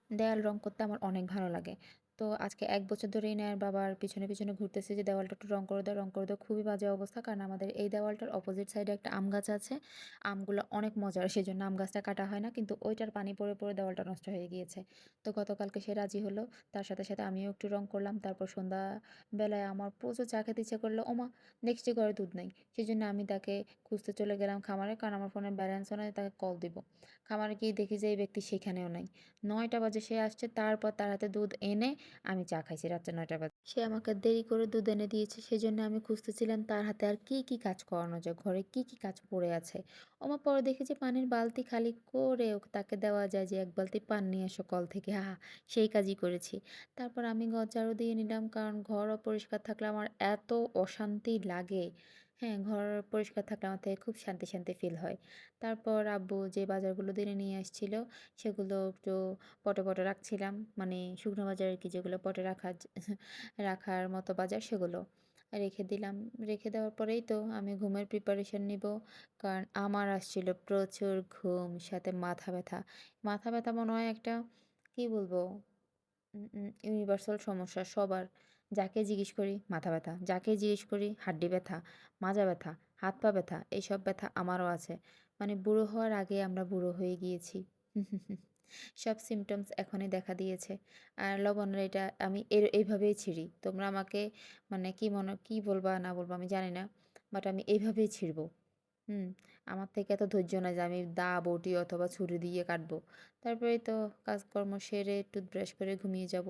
দেয়াল রং করতে আমার অনেক ভালো লাগে। তো আজকে ১ বছর ধরেই নেয়ার বাবার পিছনে ঘুরতেছি যে, "দেওয়ালটা একটু রং করে দাও, রং করে দাও।" খুবই বাজে অবস্থা। কারণ আমাদের এই দেওয়ালটার অপোজিট সাইডে একটা আম গাছ আছে। আমগুলো অনেক মজার, সেজন্য আম গাছটা কাটা হয় না। কিন্তু ওইটার পানি পড়ে দেওয়ালটা নষ্ট হয়ে গিয়েছে। তো গতকালকে সে রাজি হলো। তার সাথে আমিও একটু রং করলাম। তারপর সন্ধ্যাবেলায় আমার প্রচুর চা খেতে ইচ্ছে করলো। ওমা! দেখছি ঘরে দুধ নাই। সেজন্য আমি তাকে খুঁজতে চলে গেলাম খামারে। কারণ আমার ফোনে ব্যালেন্সও নাই, তাকে কল দিব। খামারে গিয়ে দেখি যে এই ব্যক্তি সেখানেও নাই। ৯টা বাজে সে আসছে, তারপর তার হাতে দুধ এনে আমি চা খাইছি রাত্রে ৯টা বাজে। সে আমাকে দেরি করে দুধ এনে দিয়েছে, সেজন্য আমি খুঁজতেছিলাম তার হাতে আর কি কাজ করানো যায়, ঘরে কি কাজ পড়ে আছে। ওমা পরে দেখি যে পানির বালতি খালি করে তাকে দেওয়া যায় যে ১ বালতি পানি নিয়ে এসো কল থেকে। আহা! সেই কাজই করেছি। তারপর আমি ঘর ঝাড়ু দিয়ে নিলাম, কারণ ঘর অপরিষ্কার থাকলে আমার এত অশান্তি লাগে। হ্যাঁ, ঘর পরিষ্কার থাকলে আমার থেকে খুব শান্তি ফিল হয়। তারপর আব্বু যে বাজারগুলো দিনে নিয়ে আসছিল সেগুলো একটু পটে রাখছিলাম। মানে শুকনো বাজার আরকি, যেগুলো পটে রাখার মতো বাজার সেগুলো রেখে দিলাম। রেখে দেওয়ার পরেই তো আমি ঘুমের প্রিপারেশন নিবো। কারণ আমার আসছিল প্রচুর ঘুম, সাথে মাথা ব্যথা। মাথা ব্যথা মনে হয় একটা, কি বলবো? ইউনিভার্সাল সমস্যা সবার। যাকে জিজ্ঞেস করি মাথা ব্যথা, যাকে জিজ্ঞেস করি হাড্ডি ব্যথা, মাজা ব্যথা, হাত পা ব্যথা, এইসব ব্যথা আমারও আছে। মানে বুড়ো হওয়ার আগে আমরা বুড়ো হয়ে গিয়েছি। সব সিম্পটমস এখনই দেখা দিয়েছে। আর লবণের এটা আমি এইভাবেই ছিঁড়ি। তোমরা আমাকে মানে কি বলবা না বলবা আমি জানি না। বাট আমি এইভাবেই ছিঁড়ব। হুম, আমার থেকে এত ধৈর্য নাই যে আমি দা, বটি অথবা ছুরি দিয়ে কাটবো। তারপরেই তো কাজকর্ম সেরে টুথব্রাশ করে ঘুমিয়ে যাব।